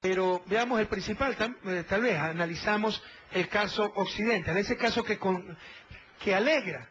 Pero veamos el principal, tal vez analizamos el caso Occidental, ese caso que alegra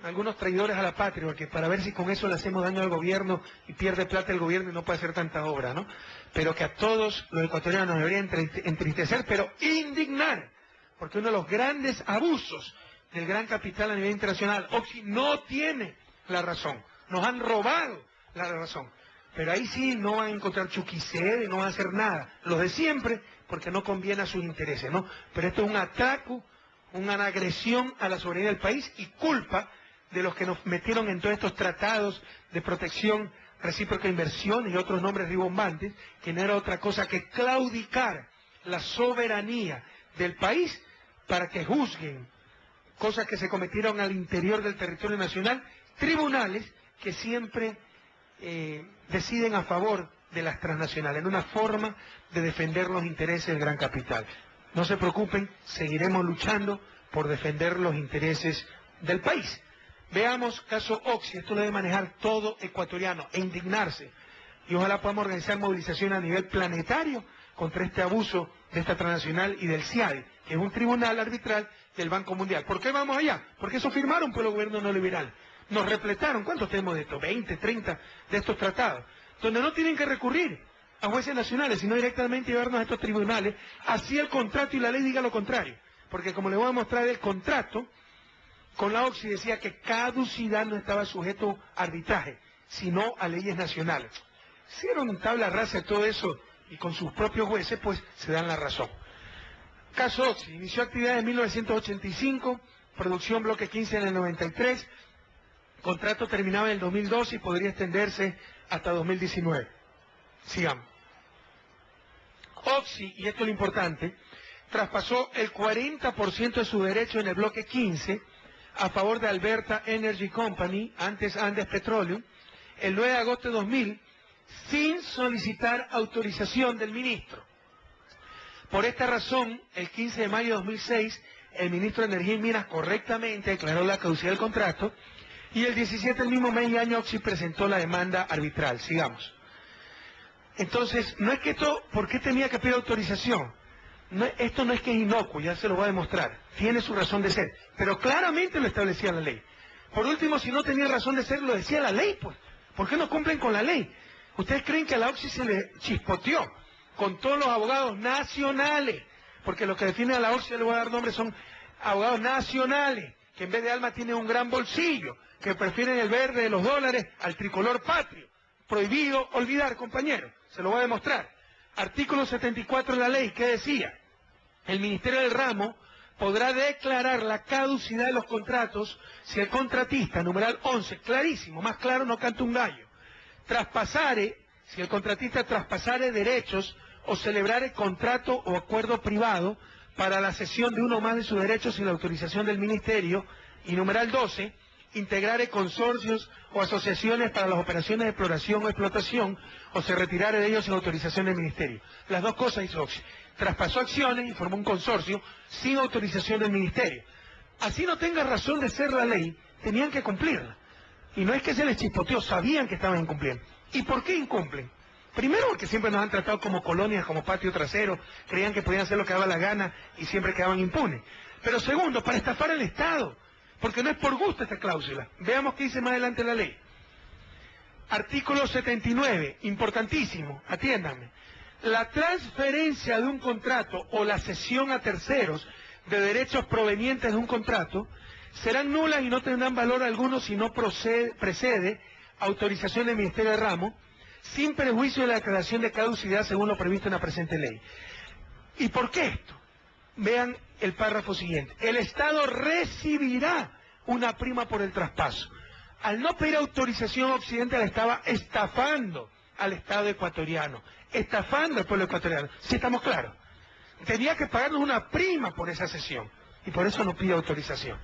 a algunos traidores a la patria, porque para ver si con eso le hacemos daño al gobierno y pierde plata el gobierno y no puede hacer tanta obra, ¿no? Pero que a todos los ecuatorianos nos debería entristecer, pero indignar, porque uno de los grandes abusos del gran capital a nivel internacional, Oxy no tiene la razón, nos han robado la razón. Pero ahí sí no van a encontrar chuquicede, no van a hacer nada. Los de siempre, porque no conviene a sus intereses, ¿no? Pero esto es un atraco, una agresión a la soberanía del país y culpa de los que nos metieron en todos estos tratados de protección recíproca de inversiones y otros nombres ribombantes, que no era otra cosa que claudicar la soberanía del país para que juzguen cosas que se cometieron al interior del territorio nacional, tribunales que siempre deciden a favor de las transnacionales, en una forma de defender los intereses del gran capital. No se preocupen, seguiremos luchando por defender los intereses del país. Veamos caso Oxy, esto lo debe manejar todo ecuatoriano e indignarse. Y ojalá podamos organizar movilización a nivel planetario contra este abuso de esta transnacional y del CIADE, que es un tribunal arbitral del Banco Mundial. ¿Por qué vamos allá? Porque eso firmaron por el gobierno neoliberal. Nos repletaron, ¿cuántos tenemos de esto? 20, 30 de estos tratados, donde no tienen que recurrir a jueces nacionales, sino directamente llevarnos a estos tribunales, así el contrato y la ley diga lo contrario. Porque como les voy a mostrar, el contrato con la Oxy decía que caducidad no estaba sujeto a arbitraje, sino a leyes nacionales. Hicieron tabla rasa de todo eso y con sus propios jueces, pues se dan la razón. Caso Oxy, inició actividad en 1985, producción bloque 15 en el 93, contrato terminaba en el 2012 y podría extenderse hasta 2019. Sigamos. Oxy, y esto es lo importante, traspasó el 40% de su derecho en el bloque 15 a favor de Alberta Energy Company, antes Andes Petroleum, el 9 de agosto de 2000, sin solicitar autorización del ministro. Por esta razón, el 15 de mayo de 2006, el ministro de Energía y Minas correctamente declaró la caducidad del contrato, y el 17 del mismo mes y año Oxy presentó la demanda arbitral. Sigamos. Entonces, no es que esto, ¿por qué tenía que pedir autorización? No, esto no es que es inocuo, ya se lo voy a demostrar. Tiene su razón de ser, pero claramente lo establecía la ley. Por último, si no tenía razón de ser, lo decía la ley, pues. ¿Por qué no cumplen con la ley? ¿Ustedes creen que a la Oxy se le chispoteó con todos los abogados nacionales? Porque los que defienden a la Oxy, le voy a dar nombres, son abogados nacionales, que en vez de alma tienen un gran bolsillo, que prefieren el verde de los dólares al tricolor patrio. Prohibido olvidar, compañeros, se lo voy a demostrar. Artículo 74 de la ley, ¿qué decía? El Ministerio del Ramo podrá declarar la caducidad de los contratos si el contratista, numeral 11, clarísimo, más claro no canta un gallo, si el contratista traspasare derechos o celebrare contrato o acuerdo privado para la cesión de uno o más de sus derechos sin la autorización del Ministerio, y numeral 12, integrare consorcios o asociaciones para las operaciones de exploración o explotación, o se retirare de ellos sin autorización del Ministerio. Las dos cosas hizo Oxy. Traspasó acciones y formó un consorcio sin autorización del Ministerio. Así no tenga razón de ser la ley, tenían que cumplirla. Y no es que se les chispoteó, sabían que estaban incumpliendo. ¿Y por qué incumplen? Primero, porque siempre nos han tratado como colonias, como patio trasero, creían que podían hacer lo que daba la gana y siempre quedaban impunes. Pero segundo, para estafar al Estado, porque no es por gusto esta cláusula. Veamos qué dice más adelante la ley. Artículo 79, importantísimo, atiéndanme. La transferencia de un contrato o la cesión a terceros de derechos provenientes de un contrato serán nulas y no tendrán valor alguno si no precede autorización del Ministerio de Ramo, sin perjuicio de la declaración de caducidad según lo previsto en la presente ley. ¿Y por qué esto? Vean el párrafo siguiente. El Estado recibirá una prima por el traspaso. Al no pedir autorización, Occidental estaba estafando al Estado ecuatoriano, estafando al pueblo ecuatoriano. ¿Sí estamos claros? Tenía que pagarnos una prima por esa cesión y por eso no pide autorización.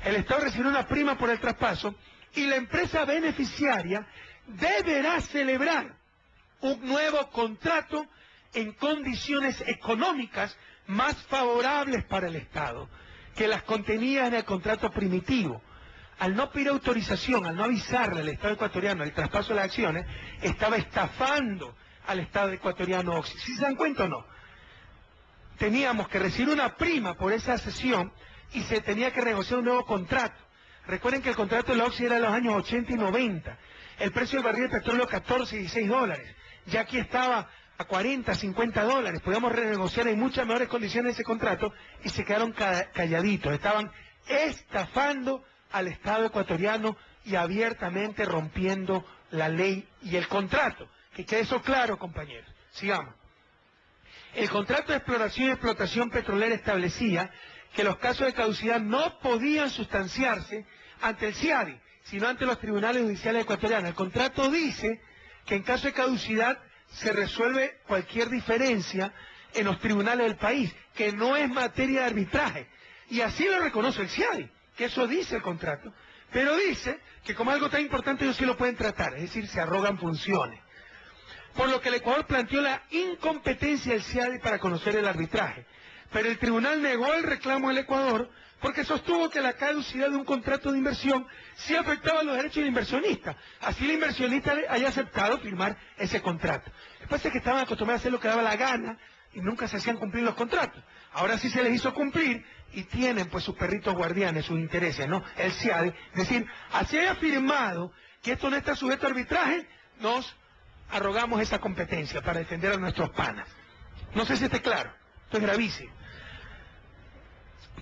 El Estado recibirá una prima por el traspaso y la empresa beneficiaria deberá celebrar un nuevo contrato en condiciones económicas más favorables para el Estado que las contenidas en el contrato primitivo. Al no pedir autorización, al no avisarle al Estado ecuatoriano el traspaso de las acciones, estaba estafando al Estado ecuatoriano Oxy. ¿Sí se dan cuenta o no? Teníamos que recibir una prima por esa cesión y se tenía que negociar un nuevo contrato. Recuerden que el contrato de la Oxy era de los años 80 y 90. El precio del barril de petróleo 14 y 16 dólares. Ya aquí estaba a 40, 50 dólares. Podíamos renegociar en muchas mejores condiciones ese contrato y se quedaron calladitos. Estaban estafando al Estado ecuatoriano y abiertamente rompiendo la ley y el contrato. Que quede eso claro, compañeros. Sigamos. El contrato de exploración y explotación petrolera establecía que los casos de caducidad no podían sustanciarse ante el CIADI, sino ante los tribunales judiciales ecuatorianos. El contrato dice que en caso de caducidad se resuelve cualquier diferencia en los tribunales del país, que no es materia de arbitraje. Y así lo reconoce el CIADI, que eso dice el contrato, pero dice que como algo tan importante ellos sí lo pueden tratar, es decir, se arrogan funciones. Por lo que el Ecuador planteó la incompetencia del CIADI para conocer el arbitraje. Pero el tribunal negó el reclamo del Ecuador porque sostuvo que la caducidad de un contrato de inversión sí afectaba los derechos del inversionista. Así el inversionista haya aceptado firmar ese contrato. Lo que pasa es que estaban acostumbrados a hacer lo que daba la gana y nunca se hacían cumplir los contratos. Ahora sí se les hizo cumplir y tienen pues sus perritos guardianes, sus intereses, ¿no? El CIADI. Es decir, así haya afirmado que esto no está sujeto a arbitraje, nos arrogamos esa competencia para defender a nuestros panas. No sé si esté claro. Esto es gravísimo.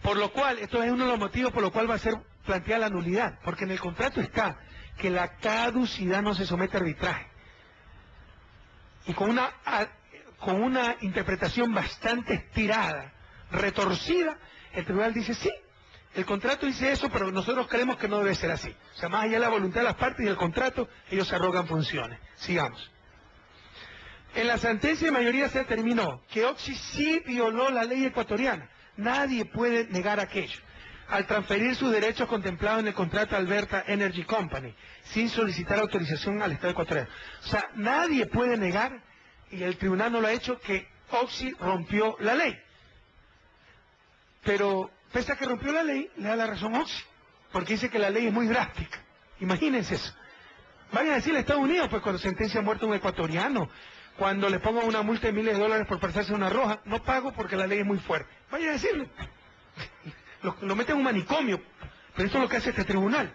Por lo cual, esto es uno de los motivos por los cuales va a ser planteada la nulidad, porque en el contrato está que la caducidad no se somete a arbitraje. Y con una interpretación bastante estirada, retorcida, el tribunal dice sí, el contrato dice eso, pero nosotros creemos que no debe ser así. O sea, más allá de la voluntad de las partes y del contrato, ellos se arrogan funciones. Sigamos. En la sentencia de mayoría se determinó que Oxy sí violó la ley ecuatoriana. Nadie puede negar aquello. Al transferir sus derechos contemplados en el contrato Alberta Energy Company, sin solicitar autorización al Estado ecuatoriano. O sea, nadie puede negar, y el tribunal no lo ha hecho, que Oxy rompió la ley. Pero, pese a que rompió la ley, le da la razón Oxy, porque dice que la ley es muy drástica. Imagínense eso. Vayan a decirle a Estados Unidos, pues cuando sentencia a muerte a un ecuatoriano, cuando le pongan una multa de miles de dólares por pasarse una roja, no pago porque la ley es muy fuerte. Vayan a decirle. Lo meten en un manicomio. Pero esto es lo que hace este tribunal.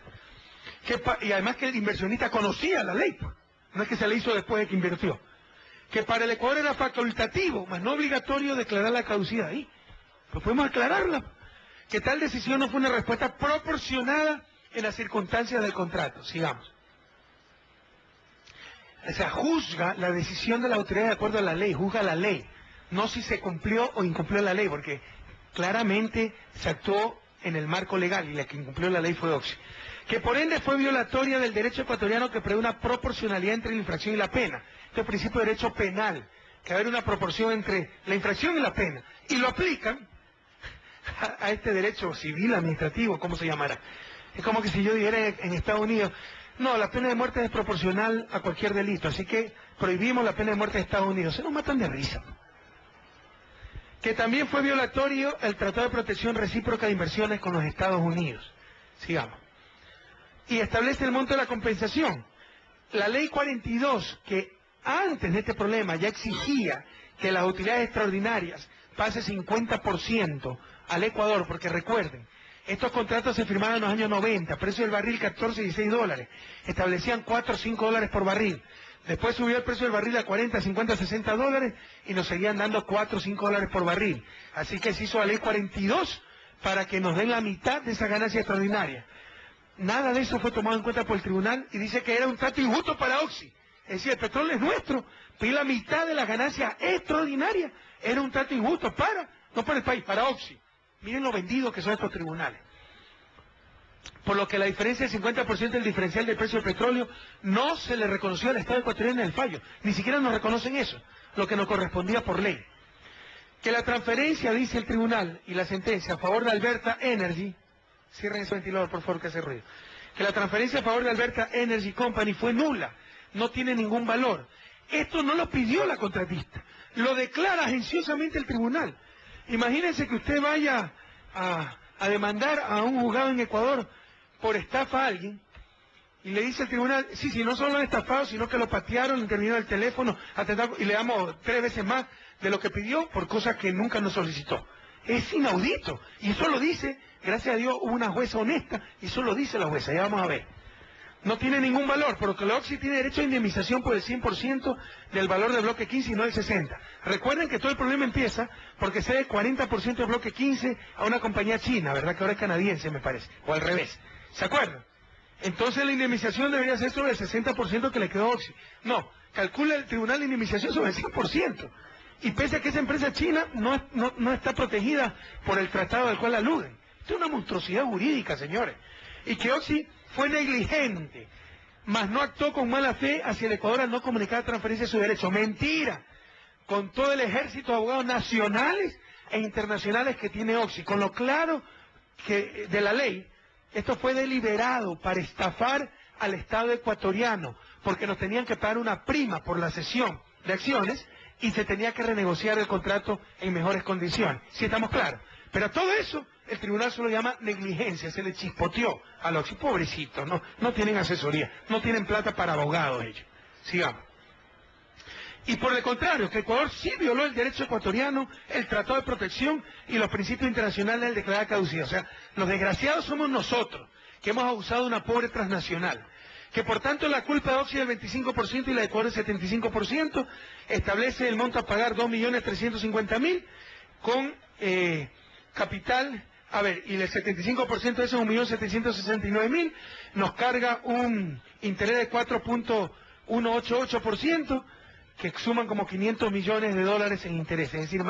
Y además que el inversionista conocía la ley. No es que se le hizo después de que invirtió. Que para el Ecuador era facultativo, más no obligatorio declarar la caducidad ahí. Pues podemos aclararla. Que tal decisión no fue una respuesta proporcionada en las circunstancias del contrato. Sigamos. O sea, juzga la decisión de la autoridad de acuerdo a la ley, juzga la ley, no si se cumplió o incumplió la ley, porque claramente se actuó en el marco legal y la que incumplió la ley fue Oxy. Que por ende fue violatoria del derecho ecuatoriano que prevé una proporcionalidad entre la infracción y la pena. Este es el principio de derecho penal, que va a haber una proporción entre la infracción y la pena. Y lo aplican a este derecho civil, administrativo, ¿cómo se llamará? Es como que si yo dijera en Estados Unidos, no, la pena de muerte es proporcional a cualquier delito, así que prohibimos la pena de muerte de Estados Unidos. Se nos matan de risa. Que también fue violatorio el Tratado de Protección Recíproca de Inversiones con los Estados Unidos. Sigamos. Y establece el monto de la compensación. La ley 42, que antes de este problema ya exigía que las utilidades extraordinarias pase 50% al Ecuador, porque recuerden, estos contratos se firmaron en los años 90, precio del barril 14 y 16 dólares. Establecían 4 o 5 dólares por barril. Después subió el precio del barril a 40, 50, 60 dólares y nos seguían dando 4 o 5 dólares por barril. Así que se hizo la ley 42 para que nos den la mitad de esa ganancia extraordinaria. Nada de eso fue tomado en cuenta por el tribunal y dice que era un trato injusto para Oxy. Es decir, el petróleo es nuestro, pedir la mitad de la ganancia extraordinaria era un trato injusto no para el país, para Oxy. Miren lo vendidos que son estos tribunales. Por lo que la diferencia del 50% del diferencial del precio del petróleo no se le reconoció al Estado ecuatoriano en el fallo. Ni siquiera nos reconocen eso, lo que nos correspondía por ley. Que la transferencia, dice el tribunal, y la sentencia a favor de Alberta Energy, cierren ese ventilador por favor que hace ruido, que la transferencia a favor de Alberta Energy Company fue nula, no tiene ningún valor. Esto no lo pidió la contratista, lo declara agenciosamente el tribunal. Imagínense que usted vaya a demandar a un juzgado en Ecuador por estafa a alguien Y le dice el tribunal, sí, no solo lo han estafado, sino que lo patearon, intervinieron el teléfono, y le damos 3 veces más de lo que pidió por cosas que nunca nos solicitó. Es inaudito. Y eso lo dice, gracias a Dios, hubo una jueza honesta, y eso lo dice la jueza, ya vamos a ver. No tiene ningún valor, porque la Oxy tiene derecho a indemnización por el 100% del valor del bloque 15 y no del 60%. Recuerden que todo el problema empieza porque se debe 40% del bloque 15 a una compañía china, ¿verdad? Que ahora es canadiense, me parece, o al revés. ¿Se acuerdan? Entonces la indemnización debería ser sobre el 60% que le quedó a Oxy. No, calcula el tribunal la indemnización sobre el 100%. Y pese a que esa empresa china no está protegida por el tratado del cual aluden. Esto es una monstruosidad jurídica, señores. Y que Oxy fue negligente, mas no actuó con mala fe hacia el Ecuador al no comunicar transferencia de su derecho. Mentira. Con todo el ejército de abogados nacionales e internacionales que tiene Oxy, con lo claro que de la ley, esto fue deliberado para estafar al Estado ecuatoriano, porque nos tenían que pagar una prima por la cesión de acciones y se tenía que renegociar el contrato en mejores condiciones. ¿Sí estamos claros? Pero todo eso, el tribunal solo llama negligencia, se le chispoteó a los pobrecitos, no tienen asesoría, no tienen plata para abogados ellos. Sigamos. Y por el contrario, que Ecuador sí violó el derecho ecuatoriano, el Tratado de Protección y los principios internacionales del declarado caducidad. O sea, los desgraciados somos nosotros, que hemos abusado de una pobre transnacional. Que por tanto la culpa de Oxy del 25% y la de Ecuador del 75%, establece el monto a pagar 2.350.000 con capital, y el 75% de eso, 1.769.000, nos carga un interés de 4.188%, que suman como $500 millones en intereses, es decir, más